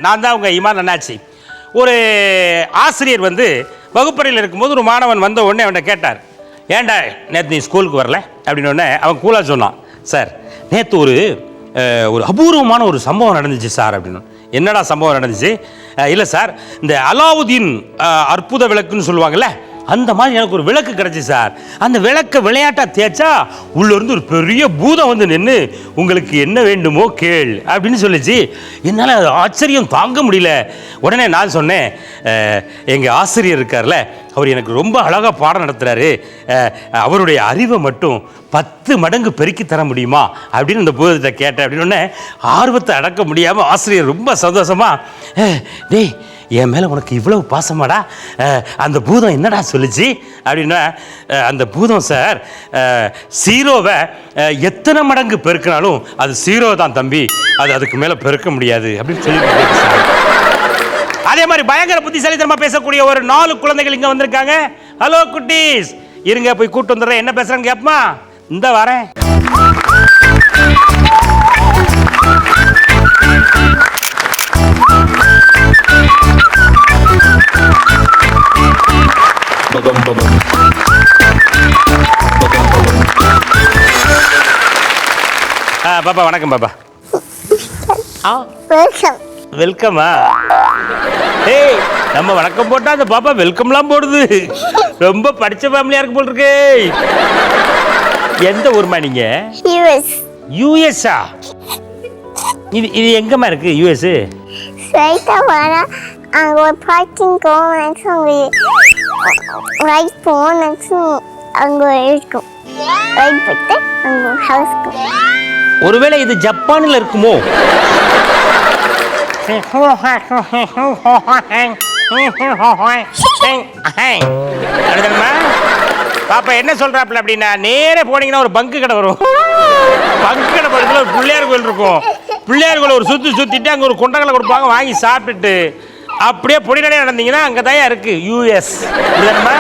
நான் தான் உங்கள் இமான் அண்ணாச்சி. ஒரு ஆசிரியர் வகுப்பறையில் இருக்கும்போது ஒரு மாணவன் வந்த உடனே அவன்கிட்ட கேட்டார், ஏன்டா நேற்று நீ ஸ்கூலுக்கு வரல அப்படின்னு உடனே அவன் கூலாக சொன்னான், சார் நேற்று ஒரு அபூர்வமான ஒரு சம்பவம் நடந்துச்சு சார் அப்படின்னு. என்னடா சம்பவம் நடந்துச்சு? இல்லை சார், இந்த அலாவுதீன் அற்புத விளக்குன்னு சொல்லுவாங்கள்ல, அந்த மாதிரி எனக்கு ஒரு விளக்கு கிடச்சி சார். அந்த விளக்கை விளையாட்டாக தேய்ச்சா உள்ளேருந்து ஒரு பெரிய பூதம் நின்று உங்களுக்கு என்ன வேண்டுமோ கேள் அப்படின்னு சொல்லிச்சு. என்னால் ஆச்சரியம் தாங்க முடியல. உடனே நான் சொன்னேன், எங்கள் ஆசிரியர் இருக்கார்ல, அவர் எனக்கு ரொம்ப அழகாக பாடம் நடத்துகிறாரு, அவருடைய அறிவை மட்டும் 10 மடங்கு பெருக்கி தர முடியுமா அப்படின்னு இந்த பூதத்தை கேட்டேன் அப்படின்னு. ஆர்வத்தை அடக்க முடியாமல் ஆசிரியர் ரொம்ப சந்தோஷமாக, டேய் என் மேலே உனக்கு இவ்வளவு பாசமாடா, அந்த பூதம் என்னடா சொல்லிச்சு அப்படின்னா, அந்த பூதம் சார் ஜீரோவை எத்தனை மடங்கு பெருக்கினாலும் அது ஜீரோ தான் தம்பி, அதுக்கு மேலே பெருக்க முடியாது அப்படின்னு சொல்லிட்டு சார். அதே மாதிரி பயங்கர புத்திசாலித்தனமாக பேசக்கூடிய ஒரு 4 குழந்தைகள் இங்கே வந்திருக்காங்க. ஹலோ குட்டீஸ், இருங்க போய் கூட்டு வந்துடுறேன். என்ன பேசுகிறாங்க கேப்பமா? இந்த வரேன். பாப்பா வணக்கம். பாப்பா வெல்கமா? ஏய், நம்ம வணக்கம் போட்டா அந்த பாப்பா வெல்கம்லாம் போடுது. ரொம்ப படிச்ச ஃபேமிலியா இருக்கு போல் இருக்கு. எந்த ஊர்மா நீங்க? யூஎஸ்ஆ? இது எங்கம்மா இருக்கு யூஎஸ்? அங்க ஒரு பார்க்கிங் ரைட் போனச்சு அங்க இருக்கும். ரைட் போட்டு அங்க ஹவுஸ். ஒருவேளை இது ஜப்பானில் இருக்குமோ? பாப்பா என்ன சொல்றாப்ல அப்படின்னா, நேரே போனீங்கன்னா ஒரு பங்கு கடை வரும். பங்கு கடை பக்கத்தில் ஒரு பிள்ளையார் கோயில் இருக்கும். பிள்ளையார் கோயில் ஒரு சுத்திட்டு அங்கே ஒரு கொண்டங்களை கொடுப்பாங்க, வாங்கி சாப்பிட்டுட்டு அப்படியே பொடிநடையாக நடந்தீங்கன்னா அங்கே தான் இருக்கு யூஎஸ். இல்லைம்மா?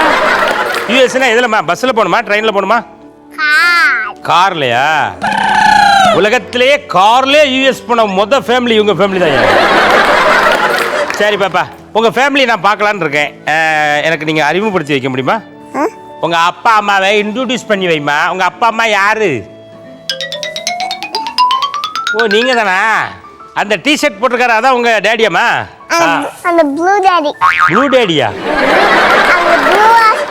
யூஎஸ்னா எதுலம்மா? பஸ்ஸில் போகணுமா, ட்ரெயினில் போகணுமா? கார்லையா? உலகத்திலேயே கார்லேயே யூஎஸ் போன மொதல் ஃபேமிலி இவங்க ஃபேமிலி தான். சரி பாப்பா, உங்கள் ஃபேமிலி நான் பார்க்கலான்னு இருக்கேன். எனக்கு நீங்கள் அறிமுகப்படுத்தி வைக்க முடியுமா? உங்கள் அப்பா அம்மாவை இன்ட்ரோடியூஸ் பண்ணி வைமா. உங்கள் அப்பா அம்மா யாரு? ஓ, நீங்கள் தானா? அந்த டிஷர்ட் போட்டிருக்காரு அதான் உங்கள் டேடியாம்மா? அந்த ப்ளூ டேடி. ப்ளூ டேடியா? அந்த ப்ளூ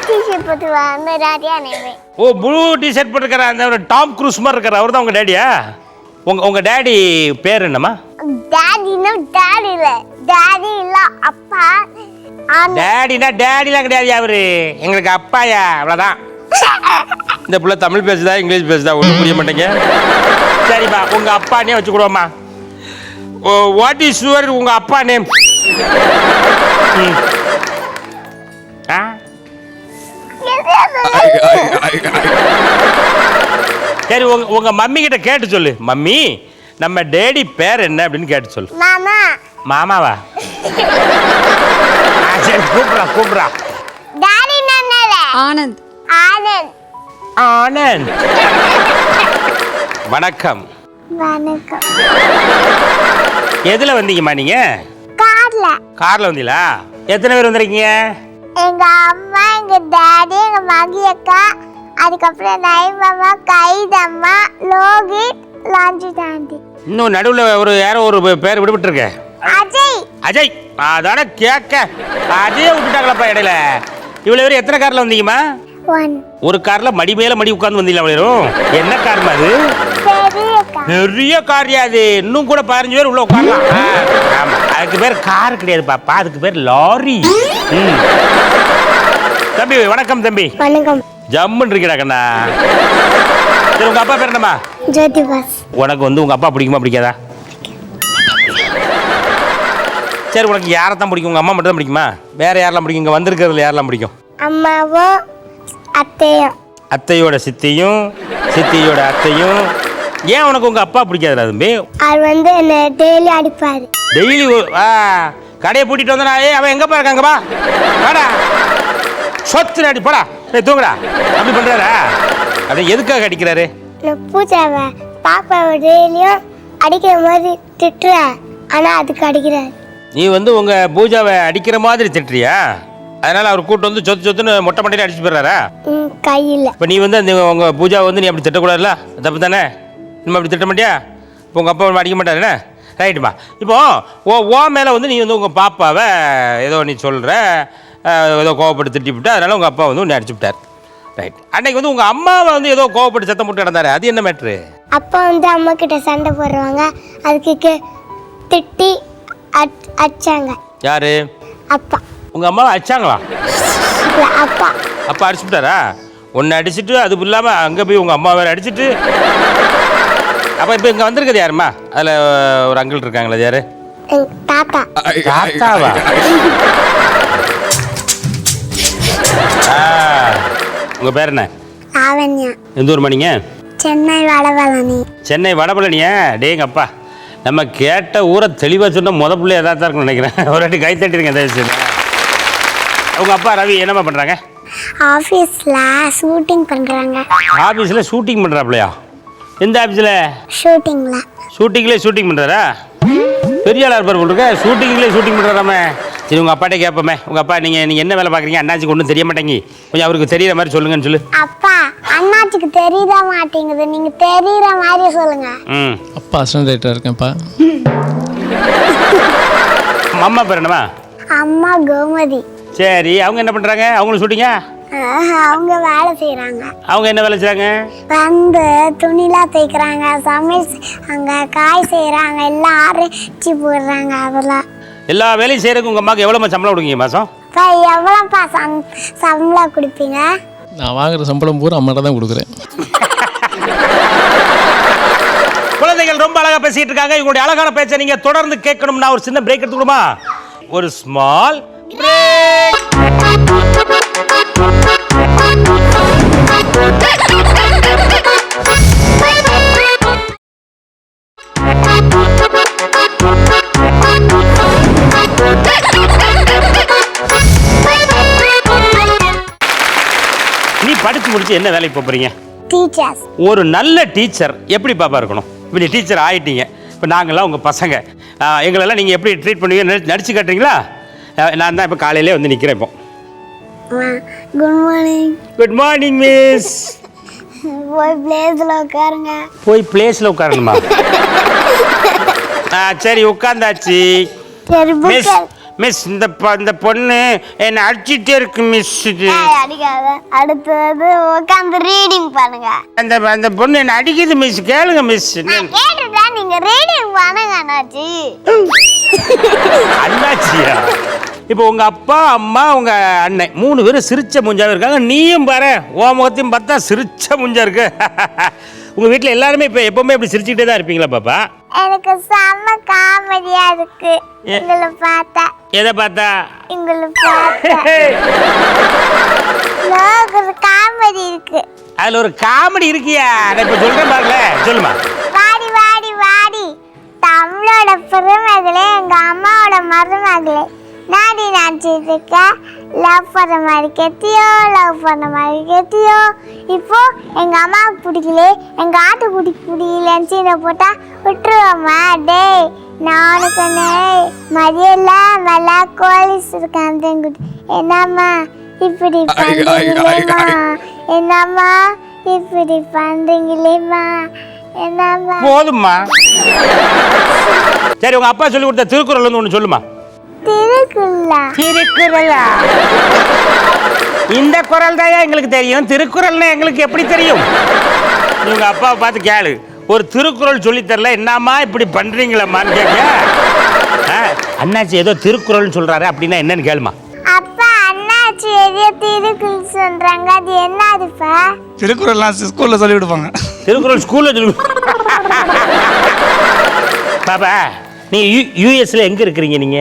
டிஷர்ட் போட்டுவா அந்த டேடியா நேமே. ஓ, ப்ளூ டிஷர்ட் போட்டுருக்காரு அந்த ஒரு டாம் க்ரூஸ் மாதிரி இருக்காரு, அவர் தான் உங்கள் டேடியா? உங்க டேடி பேர் என்னம்மா? டேடினா டேடி இல்ல, டேடி இல்ல அப்பா. டேடினா டேடிலாம் கிடையாது, அவரு எங்களுக்கு அப்பாயா, அவ்வளோதான். இந்த புள்ள தமிழ் பேசுதா இங்கிலீஷ் பேசுதா ஒன்றும் புரிய மாட்டேங்க. சரிப்பா, உங்க அப்பா நேம் வச்சுக்கூடமா? வாட் இஸ் யுவர் உங்க அப்பா நேம்? சரி, உங்க மம்மி கிட்ட கேட்டு சொல்லு, மம்மி நம்ம டேடி பேர் என்ன அப்படின்னு கேட்டு சொல்லு. மாமா. மாமாவா? சரி, கூப்பிடுறா. டாடி என்னல? ஆனந்த். ஆனந்த். வணக்கம். வணக்கம். எதுல வந்தீங்கம்மா நீங்க? கார்ல. கார்ல வந்தீங்களா? எத்தனை பேர் வந்திருக்கீங்க? எங்க அம்மா, எங்க டாடி, எங்க மகி அக்கா, அதுக்கப்புறம் நைமாமா, கைதம்மா, லோகித், லாஞ்சி டாண்டி. இன்னும் நடுவில் யாரோ ஒரு பேர் விடுபட்டு இருக்க. அஜய். அதான கேட்க, அஜய் விட்டுட்டாங்களப்பா இடையில. இவ்வளவு பேர் எத்தனை கார்ல வந்தீங்கம்மா? ஒரு கார்ல மடி மேல மடி உட்கார்ந்து வந்தீங்களா? என்ன கார்மா அது? பெரிய காரியா அது? இன்னும் கூட 15 பேர் உள்ள உட்காரலாம். ஆமா, அதுக்கு பேர் கார் கிடையாது பாப்பா, அதுக்கு பேர் லாரி. தம்பி வணக்கம். தம்பி வணக்கம். ஜம்முன்னு இருக்கடா கண்ணா. சரி, உங்க அப்பா பேர் என்னம்மா? ஜோதிபாஸ். உனக்கு உங்க அப்பா பிடிக்குமா பிடிக்காதா? சரி, உனக்கு யாரைத்தான் பிடிக்கும்? உங்க அம்மா மட்டும் தான் பிடிக்குமா? வேற யாரெல்லாம் பிடிக்கும்? இங்க வந்திருக்கிறதுல யாரெல்லாம் பிடிக்கும்? அம்மாவும் அத்தையும். அத்தையோட சித்தியும் சித்தியோட அத்தையும். ஏன் உனக்கு உங்க அப்பா பிடிக்காதுடா தம்பி? அவர் என்ன டெய்லி அடிப்பாரு. டெய்லி கடையை பூட்டிட்டு வந்தா, அவன் எங்கப்பா இருக்காங்கப்பா, வாடா சொத்து அடி போடா, தூங்குடா அப்படி பண்றாரா? அப்படி எதுக்காக அடிக்கிறாரு? பூஜாவை பாப்பாவை டெய்லியும் அடிக்கிற மாதிரி திட்டுறேன், ஆனா அதுக்கு அடிக்கிறாரு. நீ வந்து உங்கள் பூஜாவை அடிக்கிற மாதிரி திட்டுறியா? அதனால் அவர் கூட்டு வந்து சொத்து சொத்துன்னு மொட்டை மண்டையில் அடிச்சு போடுறாரா? கையில். இப்போ நீ வந்து அந்த உங்கள் பூஜாவை வந்து நீ அப்படி திட்டக்கூடாதுல்ல, தப்பு தானே? நம்ம அப்படி திட்ட மாட்டியா? இப்போ உங்கள் அப்பா அடிக்க மாட்டாருண்ணே, ரைட்டுமா. இப்போது ஓ மேலே வந்து நீ வந்து உங்கள் பாப்பாவை ஏதோ நீ சொல்கிற, ஏதோ கோவப்பட்டு திட்டி விட்டு, அதனால் உங்கள் அப்பா வந்து உன்னை அடிச்சு விட்டார். ரைட். அன்னைக்கு வந்து உங்கள் அம்மாவை வந்து ஏதோ கோவப்பட்டு சத்தம் போட்டு நடந்தாரு, அது என்ன மேட்ரு? அப்பா வந்து அம்மா கிட்ட சண்டை போடுறாங்க, அதுக்கு திட்டி அடிச்சாங்க. யாரு? அப்பா. உங்கள் அம்மாவை அடிச்சாங்களா? அப்பா. அப்பா அடிச்சு விட்டாரா? ஒன்று அடிச்சுட்டு அது இல்லாமல் அங்கே போய் உங்கள் அம்மா வேறு அடிச்சுட்டு. அப்போ இப்போ இங்கே வந்திருக்குது யாருமா? அதில் ஒரு அங்கிள் இருக்காங்களா, யாரு? தாத்தா. தாத்தாவா? உங்கள் பேர் என்ன? லாவண்யா. எந்த ஊர் மணிங்க? சென்னை வடபழனி. சென்னை வடபழனியா? டேங்க அப்பா, நம்ம கேட்ட ஊரை தெளிவாக சொன்னால் முத பிள்ளை எதாவது தான் இருக்குன்னு நினைக்கிறேன். ஒரு வாட்டி கை தட்டிருங்க தயவுசெய்து. உங்கள் அப்பா ரவி என்னம்மா பண்ணுறாங்க? ஆஃபீஸில் ஷூட்டிங் பண்ணுறாங்க. ஆஃபீஸில் ஷூட்டிங் பண்ணுறாப்லையா? எந்த ஆஃபீஸில்? ஷூட்டிங்கில். ஷூட்டிங்லேயே ஷூட்டிங் பண்ணுறாரா? பெரிய ஆளாக இருப்பார் போட்டுருக்க, ஷூட்டிங்லேயே ஷூட்டிங் பண்ணுறாராமே. சரி, உங்கள் அப்பாட்டே கேட்போமே. உங்கள் அப்பா நீங்கள் என்ன வேலை பார்க்குறீங்க? அண்ணாச்சிக்கு ஒன்றும் தெரிய மாட்டேங்கி, கொஞ்சம் அவருக்கு தெரியிற மாதிரி சொல்லுங்கன்னு சொல்லு. அப்பா, அண்ணாச்சிக்கு தெரியத மாட்டேங்குது, நீங்கள் தெரியிற மாதிரி சொல்லுங்க. அப்பா அசிஸ்டன்ட் ரைட்டராக இருக்கேன்ப்பா. அம்மா பேர் என்னம்மா? அம்மா கோமதி. சரி, அவங்க என்ன பண்ணுறாங்க? அவங்களும் ஷூட்டிங்கா? அவங்க வேலை செய்கிறாங்க. அவங்க என்ன வேலை செய்கிறாங்க? வந்து துணிலாம் தைக்கிறாங்க, சமையல் அங்கே காய் செய்கிறாங்க, எல்லாம் அரைச்சி போடுறாங்க. அதெல்லாம் எல்லா வேலையும் செய்கிறதுக்கு உங்கள் அம்மாவுக்கு எவ்வளோமா சம்பளம் கொடுங்க மாதம்? இப்போ எவ்வளோப்பா சம்பளம் கொடுப்பீங்க? நான் வாங்குற சம்பளம் பூரா அம்மாட்ட தான் கொடுக்குறேன். குழந்தைகள் ரொம்ப அழகாக பேசிகிட்டு இருக்காங்க. இவங்களுடைய அழகான பேச்சை நீங்கள் தொடர்ந்து கேட்கணும்னா ஒரு சின்ன பிரேக் எடுத்துக்கணுமா? ஒரு ஸ்மால் பிரேக். நீ படித்து முடிச்சு என்ன வேலைக்கு போகிறீங்க? டீச்சர்ஸ். ஒரு நல்ல டீச்சர் எப்படி பாப்பா இருக்கணும்? இப்போ நீ டீச்சர் ஆகிட்டீங்க, இப்போ நாங்கள்லாம் உங்கள் பசங்க, எங்களெல்லாம் நீங்கள் எப்படி ட்ரீட் பண்ணுவீங்க? நடிச்சு காட்டுறீங்களா? நான் தான் இப்போ காலையிலே வந்து நிற்கிறேன். இப்போ good morning. Good morning miss. போய் பிளேஸில் உட்காருங்க. போய் பிளேஸில் உட்காரணுமா? சரி, உட்காந்தாச்சு. சரி, மிஸ் மிஸ் இந்த பொண்ணு என்னை அடிச்சுட்டே இருக்கு மிஸ். அடிக்காத. அடுத்தது உட்காந்து ரீடிங் பண்ணுங்க. அந்த பொண்ணு என்னை அடிக்குது மிஸ், கேளுங்க மிஸ். கேட்டுட்டா நீங்க ரீடிங் பண்ணுங்க அண்ணாச்சி. அண்ணாச்சியா? இப்போ உங்கள் அப்பா அம்மா உங்கள் அண்ணன் 3 பேரும் சிரிச்ச முஞ்சாவே இருக்காங்க. நீயும் பாரு, ஓ முகத்தையும் பார்த்தா சிரிச்ச முஞ்சா இருக்கு. உங்கள் வீட்டில் எல்லாருமே இப்போ எப்பவுமே இப்படி சிரிச்சுக்கிட்டே தான் இருப்பீங்களா பாப்பா? எனக்கு செம்ம காமெடியா இருக்கு உங்களை பார்த்தா. எதை பார்த்தா? உங்களை பார்த்தா ஒரு காமெடி இருக்கு. அதில் ஒரு காமெடி இருக்கியா? நான் இப்போ சொல்கிறேன் பாருங்களே, சொல்லுமா. வாடி வாடி வாடி, தமிழோட பெருமகளே, எங்க அம்மாவோட மருமகளே, நாடி நினச்சிட்டு இருக்க. லவ் பண்ண மாதிரி கேட்டியோ, லவ் பண்ண மாதிரி கேட்டியோ. இப்போ எங்கள் அம்மாவுக்கு பிடிக்கல, எங்கள் ஆட்டுக்குட்டிக்கு பிடிக்கலன்னு சீனை போட்டால் விட்டுருவோம்மா? டேய், நானு சொன்னே மதியில்ல மேலே கோலிஸ் இருக்கான் தெங்குட்டி. என்னம்மா இப்படி பண்ணுறீங்களேம்மா? என்னம்மா இப்படி பண்ணுறீங்களேம்மா? என்னம்மா? போதும்மா. சரி, உங்கள் அப்பா சொல்லி கொடுத்த திருக்குறள் வந்து ஒன்று சொல்லுமா. திருக்குறளா? இந்த குறள் தான் எங்களுக்கு தெரியும், திருக்குறள்னா எங்களுக்கு எப்படி தெரியும்? உங்க அப்பாவை பார்த்து கேளு, ஒரு திருக்குறள் சொல்லித்தரல, என்னம்மா இப்படி பண்றீங்களம்மான்னு கேட்க. அண்ணாச்சி ஏதோ திருக்குறள்னு சொல்றாரு, அப்படின்னா என்னன்னு கேளுமா. அப்பா, அண்ணாச்சி ஏதோ திருக்குறள் சொல்றாங்க, அது என்னதுப்பா? திருக்குறள்லாம் ஸ்கூல்ல சொல்லி கொடுப்பாங்க. திருக்குறள் ஸ்கூல்ல சொல்லி. பாப்பா, நீங்க யூஎஸ்ல எங்க இருக்கிறீங்க? நீங்க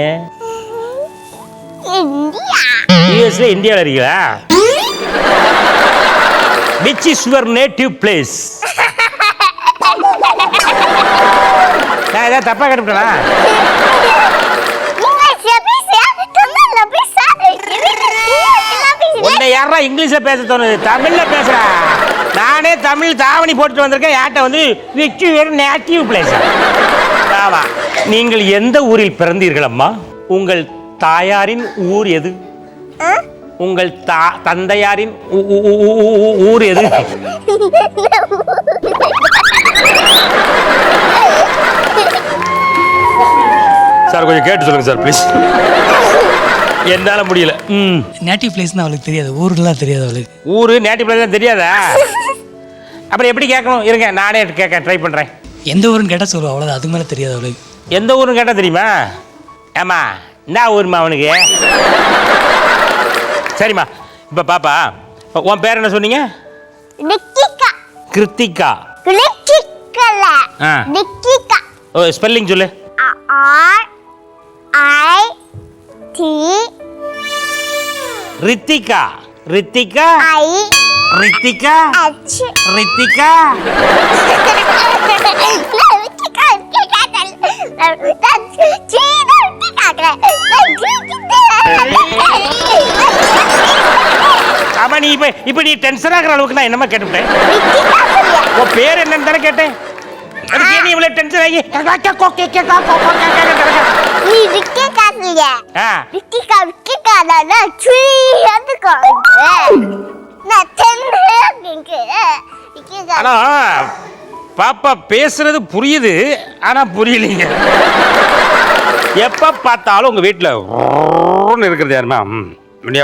யூஎஸ்ல இந்தியாவில் இருக்கீங்களா? Which is your native place? நான் ஏதாவது தப்பா கேட்டுட்டேனா? உன்னை யாரா இங்கிலீஷ்ல பேச தோணுது? தமிழ்ல பேசுறா. நானே தமிழ் தாவணி போட்டுட்டு வந்திருக்கேன். யார்கிட்ட வந்து which your native place? ஆமா. நீங்கள் எந்த ஊரில் பிறந்தீர்கள் அம்மா? உங்கள் தாயாரின் ஊர் எது? உங்கள் தந்தையாரின் ஊர் எது? சார் கொஞ்சம் கேட்டு சொல்லுங்க சார் ப்ளீஸ். என்னால முடியல. நேட்டிவ் பிளேஸ்னு அவளுக்கு தெரியாது, ஊருலாம் தெரியாது அவளுக்கு. ஊரு நேட்டிவ் பிளேஸ் தான் தெரியாதா? அப்புறம் எப்படி கேட்கணும்? இருங்க நானே கேட்க ட்ரை பண்ணுறேன். எந்த ஊருன்னு கேட்டால் சொல்லுவா, அவ்வளோதான். அதுக்கு மேலே தெரியாது அவளுக்கு. எந்த ஊருன்னு கேட்டால் தெரியுமா? ஆமா, என்ன ஊருமா அவனுக்கு? சரிம்மா. இப்போ பாப்பா, உன் பேர் என்ன சொன்னீங்க? கிருத்திகா. ஓ, ஸ்பெல்லிங் சொல்லு. ரித்திகா. ரித்திகா. ரித்திகா. ரித்திகா. ஆமா, நீ இப்ப நீ டென்ஷன் ஆகிற அளவுக்கு நான் என்னமா கேட்டுட்டேன்? உன் பேர் என்னன்னு தானே கேட்டேன். அதுக்கு நீ இவ்வளவு டென்ஷன் ஆகி ஆனா பாப்பா பேசுறது புரியுது, ஆனா புரியலீங்க. எப்ப பார்த்தாலும் உங்க வீட்டுல இருக்கிறது யாருமா?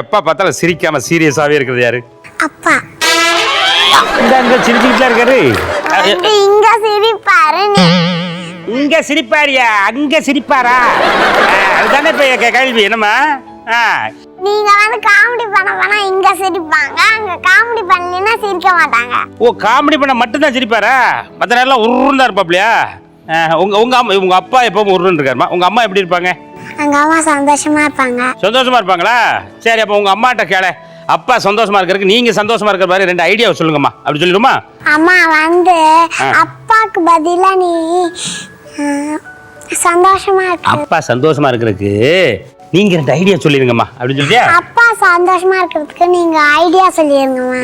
எப்ப பார்த்தாலும் சிரிக்காம சீரியஸாவே இருக்கிறது யாரு? அப்பா. இங்க சிரிச்சுக்கிட்டு இருக்காரு. இங்க சிரிப்பாரு. இங்க சிரிப்பாரியா? அங்க சிரிப்பாரா? அதுதானே இப்ப கேள்வி. என்னமா நீங்க வந்து காமெடி பண்ண இங்க சிரிப்பாங்க, அங்க காமெடி பண்ணலன்னா சிரிக்க மாட்டாங்க. ஓ, காமெடி பண்ண மட்டும் தான் சிரிப்பாரா? மற்ற நேரம் உருண்டா இருப்பாப்லையா? உங்க அப்பா எப்பவும் உருன்னு இருக்காருமா. உங்க அம்மா எப்படி இருப்பாங்க? எங்க அம்மா சந்தோஷமா இருப்பாங்க. சந்தோஷமா இருப்பாங்களா? சரி, அப்ப உங்க அம்மாட்ட கேள. அப்பா சந்தோஷமா இருக்கிறதுக்கு நீங்க சந்தோஷமா இருக்கிற மாதிரி 2 ஐடியாவை சொல்லுங்கம்மா. அப்படி சொல்லிடுமா? அம்மா வந்து அப்பாக்கு பதிலா நீ சந்தோஷமா இருக்க. அப்பா சந்தோஷமா இருக்கிறதுக்கு நீங்க 2 ஐடியா சொல்லிருங்கம்மா. அப்படின்னு சொல்லியா? அப்பா சந்தோஷமா இருக்கிறதுக்கு நீங்க ஐடியா சொல்லிருங்கம்மா.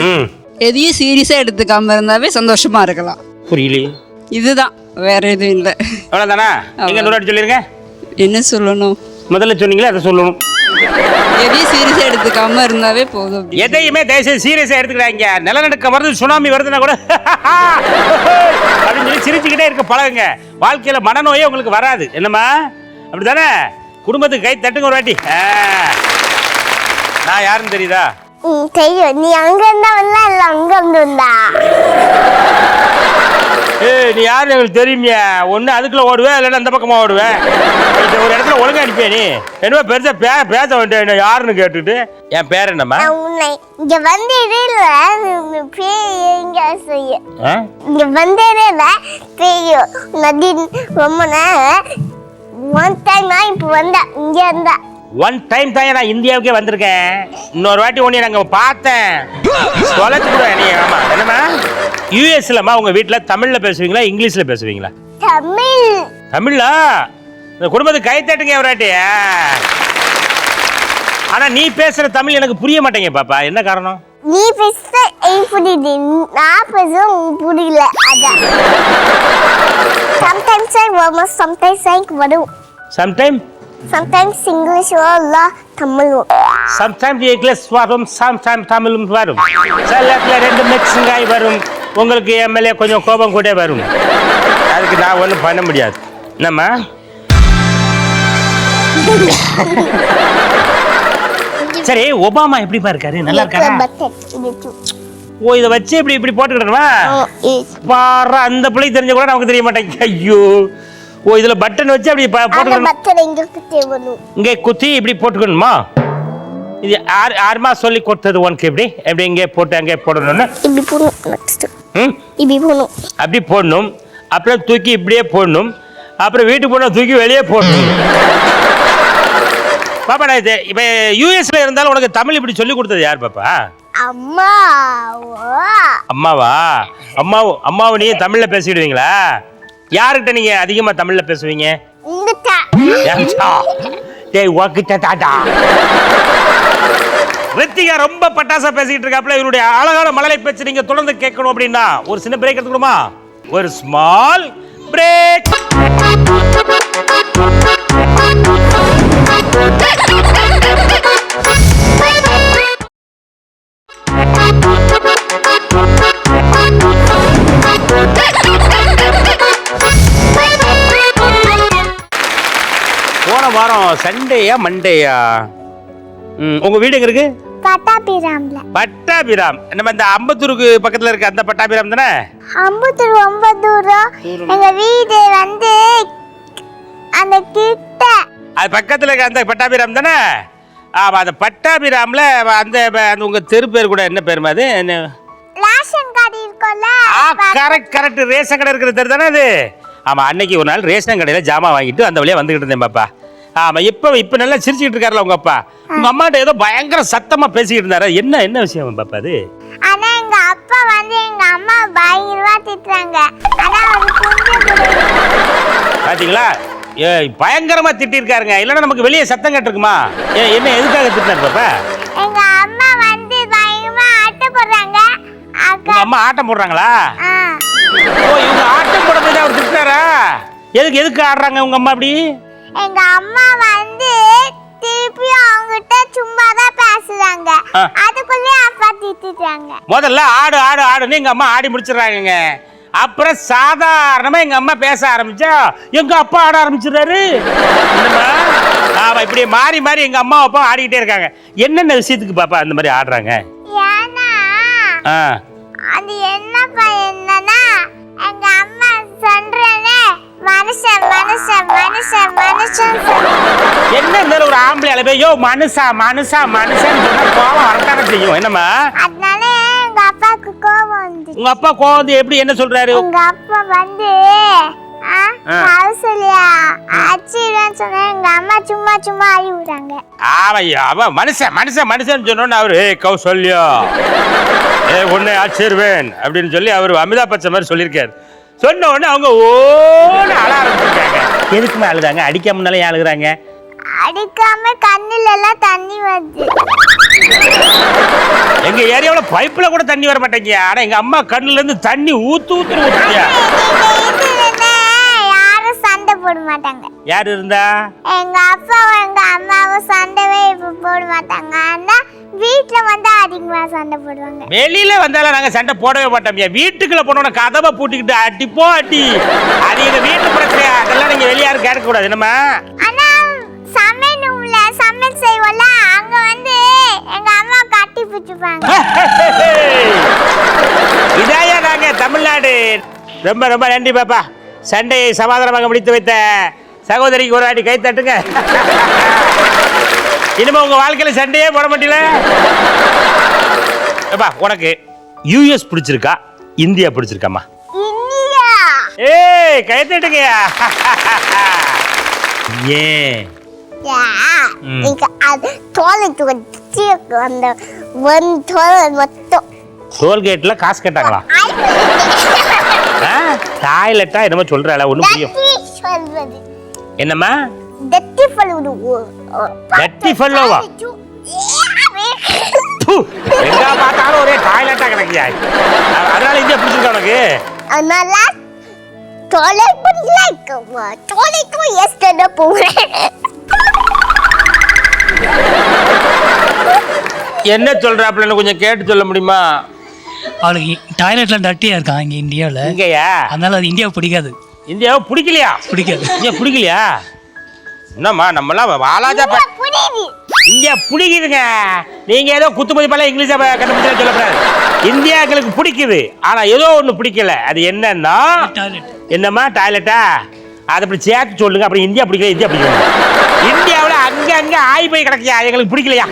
எதையும் சீரியஸா எடுத்துக்காம இருந்தாவே சந்தோஷமா இருக்கலாம். புரியலையே. இதுதான், வேற எதுவும் இல்லை. அவ்வளவுதானா? நீங்க இன்னொரு சொல்லிருங்க. என்ன சொல்லணும்? முதல்ல சொன்னீங்களே அதை சொல்லணும். எதையும் சீரியஸா எடுத்துக்காம இருந்தாவே போதும். எதையுமே தயவுசெய்து சீரியஸா எடுத்துக்கிறாங்க. நிலநடுக்கம் வருது, சுனாமி வருதுன்னா கூட அப்படின்னு சொல்லி சிரிச்சுக்கிட்டே இருக்க பழகுங்க. வாழ்க்கையில மனநோயே உங்களுக்கு வராது. என்னம்மா, அப்படித்தானே? குடும்பத்துக்கு கை தட்டுங்க ஒரு வாட்டி. நான் யாருன்னு தெரியுதா? தெரியும். நீ அங்க இருந்தா வரல, இல்ல அங்க இருந்து வந்தா? நீ யாரு எங்களுக்கு தெரியுமியா? ஒண்ணு அதுக்குள்ள ஓடுவேன், இல்லைன்னா அந்த பக்கமா ஓடுவேன். ஒரு இடத்துல ஒழுங்கா அனுப்பியா? நீ என்னவோ பெருசா பேச வேண்டிய யாருன்னு கேட்டுட்டு. என் பேர் என்னம்மா? இங்க வந்து இங்க வந்தேனே பேயும் நதி ரொம்ப ஒன் டைம் இப்போ வந்தா இங்க இருந்தா. ஒன் டைம் தான் நான் இந்தியாவுக்கே வந்திருக்கேன். இன்னொரு வாட்டி ஒண்ணு நாங்க பார்த்தேன், தொலைச்சு கூட நீ. ஆமா, என்னம்மா? யூஎஸ்லமா உங்க வீட்டுல தமிழ்ல பேசுவீங்களா இங்கிலீஷ்ல பேசுவீங்களா? தமிழ். தமிழ்ல? இந்த குடும்பத்துக்கு கை தட்டுங்க ஒரு வாட்டி. ஆனா நீ பேசுற தமிழ் எனக்கு புரிய மாட்டேங்க பாப்பா. என்ன காரணம்? நீ பேசுற புரியுது, நான் பேசுற புரியல. அதான் sometimes I almost sometimes I வரும். Sometimes English or Tamil. Sometimes English வரும், sometimes தமிழும் வரும். சில நேரத்துல 2 மிக்ஸிங் ஆகி வரும். உங்களுக்கு எம்எல்ஏ கொஞ்சம் கோபம் கூட வரும். அதுக்கு நான் ஒன்றும் பண்ண முடியாது. என்னம்மா? சரி, ஒபாமா எப்படிப்பா இருக்காரு? நல்லா இருக்காரா? ஓ, இதை வச்சு இப்படி போட்டுக்கிட்டா பாரு. அந்த பிள்ளை தெரிஞ்ச கூட நமக்கு தெரிய மாட்டேங்க. ஐயோ. ஓ, இதுல பட்டன் வச்சு அப்படி போட்டுக்கணும். இங்கே குத்தி இப்படி போட்டுக்கணுமா? இது யாருமா சொல்லி கொடுத்தது உனக்கு? எப்படி இங்கே போட்டு அங்கே போடணும்னு அப்படி போடணும். அப்புறம் தூக்கி இப்படியே போடணும். அப்புறம் வீட்டுக்கு போன தூக்கி வெளியே போடணும். பாப்பா, நான் இது இப்போ யூஎஸ்ல இருந்தாலும் உனக்கு தமிழ் இப்படி சொல்லி கொடுத்தது யார் பாப்பா? அம்மாவா? அம்மாவை நீங்க தமிழ்ல பேசிடுவீங்களா? யாருக்கிட்ட நீங்க அதிகமா தமிழ்ல பேசுவீங்க? ரித்திகா ரொம்ப பட்டாசா பேசிக்கிட்டு இருக்காப்ல. இவருடைய அழகான மழலை பேச்சு நீங்க தொடர்ந்து கேட்கணும் அப்படின்னா ஒரு சின்ன பிரேக் எடுத்துக்கணுமா? ஒரு ஸ்மால் பிரேக். சண்டேயா மண்டேயா? உங்க வீடு எங்க இருக்கு? பட்டாபிராம்ல. பட்டாபிராம். நம்ம இந்த அம்பத்தூருக்கு பக்கத்துல இருக்க அந்த பட்டாபிராம் தானே? அம்பத்தூர் ரொம்ப தூரம். எங்க வீடு வந்து அந்த கிட்ட. அது பக்கத்துல இருக்க அந்த பட்டாபிராம் தானே? ஆமா, அந்த பட்டாபிராம்ல அந்த உங்க தெரு பேர் கூட என்ன பேருமா அது? ரேஷன் கார்டு இருக்கும்ல. கரெக்ட். ரேஷன் கடை இருக்கிற தெரு தானே அது? ஆமா, அன்னைக்கு ஒரு நாள் ரேஷன் கடையில ஜாமான் வாங்கிட்டு அந்த வழியா வந்துகிட்டு இருந்தேன் பாப்பா. ஆமா, இப்ப நல்லா சிரிச்சுக்கிட்டு இருக்காருல உங்க அப்பா. உங்க அம்மாட்ட ஏதோ பயங்கர சத்தமா பேசிக்கிட்டு இருந்தாரு. என்ன விஷயம் பாப்பா அது? ஆனா எங்க அப்பா வந்து எங்க அம்மா பயங்கரமா திட்டுறாங்க. ஆனா அது கொஞ்சம் பாத்தீங்களா? பயங்கரமா திட்டிருக்காருங்க. இல்லன்னா நமக்கு வெளியே சத்தம் கேட்டிருக்குமா? என்ன எதுக்காக திட்டினாரு பாப்பா? எங்க அம்மா வந்து பயங்கரமா ஆட்டம் போடுறாங்க. உங்க அம்மா ஆட்டம் போடுறாங்களா? இவங்க ஆட்டம் போடுறதுக்கு அவர் திட்டுறாரா? எதுக்கு ஆடுறாங்க உங்க அம்மா அப்படி? எங்க அம்மா வந்து திருப்பி அவங்ககிட்ட சும்மா தான் பேசுறாங்க. அதுக்குள்ளே அப்பா திட்டுறாங்க. முதல்ல ஆடுன்னு எங்க அம்மா ஆடி முடிச்சிடுறாங்க. அப்புறம் சாதாரணமா எங்க அம்மா பேச ஆரம்பிச்சா எங்க அப்பா ஆட ஆரம்பிச்சிடுறாரு. ஆமா, இப்படி மாறி எங்க அம்மா அப்பா ஆடிக்கிட்டே இருக்காங்க. என்னென்ன விஷயத்துக்கு பாப்பா அந்த மாதிரி ஆடுறாங்க? ஏன்னா அது என்னன்னா எங்க அம்மா சொல்றேனே மனுஷன் என்ன இருந்தாலும் ஒரு ஆம்பளை அளவே மனுஷன் கோவம் வரத்தானே செய்யும். என்னம்மா? அதனால எங்க அப்பாவுக்கு கோவம் வந்து. உங்க அப்பா கோவம் வந்து எப்படி என்ன சொல்றாரு? எங்க அப்பா வந்து சொன்னா எங்க அம்மா சும்மா ஆடி விடுறாங்க. அவ மனுஷன் சொன்னோன்னு அவரு கௌசல்யா உன்னை ஆச்சரிவேன் அப்படின்னு சொல்லி அவரு அமிதாப் பச்சன் மாதிரி சொல்லியிருக்காரு. சொன்ன உடனே அவங்க ஓட அழ ஆரம்பிச்சிருக்காங்க. எதுக்குமே அழுதாங்க? அடிக்காமனாலே ஏன் அழுகுறாங்க? அடிக்காம கண்ணுல எல்லாம் தண்ணி வருது. எங்க ஏரியாவுல பைப்ல கூட தண்ணி வர மாட்டேங்க. ஆனா எங்க அம்மா கண்ணுல இருந்து தண்ணி ஊத்துறியா? யாரும் சண்டை போட மாட்டாங்க. யாரு இருந்தா? எங்க அப்பாவும் எங்க அம்மாவும் சண்டைவே போட மாட்டாங்க. ஆனா வீட்டுல வந்து அதிகமா சண்டை போடுவாங்க. வெளியில வந்தாலும் நாங்க சண்டை போடவே மாட்டோம். வீட்டுக்குள்ள போனோட கதவை பூட்டிக்கிட்டு அடி அது எங்க வீட்டு பிரச்சனையா? அதெல்லாம் நீங்க வெளிய யாரும் கேட்க கூடாது. என்னமா? ஆனா சமையல் செய்வோம்ல, அங்க வந்து எங்க அம்மா கட்டி பிடிச்சுப்பாங்க. இதாயா நாங்க தமிழ்நாடு. ரொம்ப நன்றி பாப்பா. சண்டையை சமாதானமாக முடித்து வைத்த சகோதரிக்கு ஒரு வாட்டி கை தட்டுங்க. இனிமே உங்க வாழ்க்கையில சண்டையே போட மாட்டீங்களா? உனக்கு யூஎஸ் பிடிச்சிருக்கா இந்தியா பிடிச்சிருக்காமா? இந்தியா. ஏய், கை தட்டுங்கயா. ஏன்? டோல்கேட்ல காசு கேட்டாங்களா? டாய்லெட்டா என்னமோ சொல்றாள ஒண்ணும் புரியும். என்னம்மா? டட்டி ஃபல்லோவா? எங்க பார்த்தாலும் ஒரே டாய்லெட்டா கிடைக்கியா? அதனால இந்தியா பிடிச்சிருக்கா உனக்கு? அதனால டாய்லெட் பிடிக்கல. டாய்லெட் எஸ்டர்டே போறேன். என்ன சொல்றாப்ல கொஞ்சம் கேட்டு சொல்ல முடியுமா? அவளுக்கு டாய்லெட்லாம் டட்டியா இருக்கான் இங்க இந்தியாவில். இங்கயா? அதனால அது இந்தியாவை பிடிக்காது. இந்தியாவை பிடிக்கலையா? பிடிக்காது. இந்தியா பிடிக்கலையா? என்னம்மா நம்மளாம் வாலாஜா இந்தியா பிடிக்குதுங்க. நீங்க ஏதோ குத்துமதிப்பால இங்கிலீஷை கண்டுபிடிச்சா சொல்லக்கூடாது. இந்தியா எங்களுக்கு பிடிக்குது. ஆனா ஏதோ ஒண்ணு பிடிக்கல. அது என்னன்னா என்னம்மா? டாய்லெட்டா? அதை அப்படி சேர்த்து சொல்லுங்க. அப்படி இந்தியா பிடிக்கல. இந்தியா பிடிக்கல. இந்தியாவில் அங்க ஆய் போய் கிடக்கியா? எங்களுக்கு பிடிக்கலையா?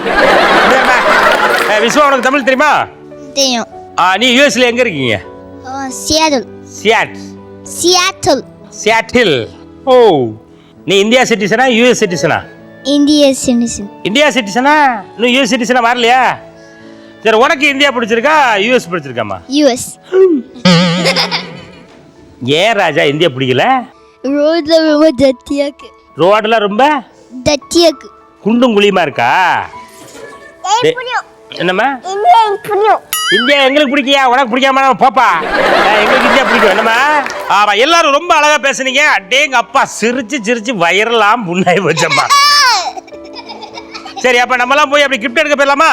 விஸ்வா, உனக்கு தமிழ் தெரியுமா? தெரியும். நீ யூஎஸ்ல எங்க இருக்கீங்க? சியாட்டில். ஓ, நீ இந்தியா சிட்டிசனா யூஎஸ் சிட்டிசனா? இந்தியா சிட்டிசனா? இன்னும் யூஎஸ் சிட்டிசனா வரலையா? சரி, உனக்கு இந்தியா பிடிச்சிருக்கா யூஎஸ் பிடிச்சிருக்காமா? யூஎஸ். ஏன் ராஜா இந்தியா பிடிக்கல? ரோட்ல ரொம்ப டட்டியா இருக்கு. ரோட்ல ரொம்ப டட்டியா இருக்கு. குண்டும் குழியுமா இருக்கா? என்னம்மா? இந்தியா எங்களுக்கு பிடிக்கியா? உனக்கு பிடிக்காம பாப்பா. எங்களுக்கு இந்தியா பிடிக்கும். என்னம்மா? ஆமா, எல்லாரும் ரொம்ப அழகா பேசுனீங்க. அடேங்க அப்பா, சிரிச்சு வயிறெல்லாம் புண்ணாய் போச்சம்மா. சரி, அப்ப நம்மலாம் போய் அப்படி கிஃப்ட் எடுக்க போயிடலாமா?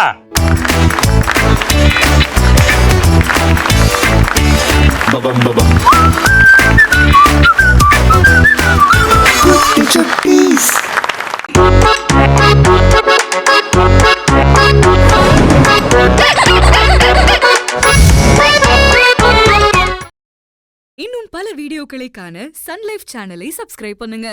வீடியோக்களை காண சன் லைஃப் சேனலை சப்ஸ்கிரைப் பண்ணுங்க.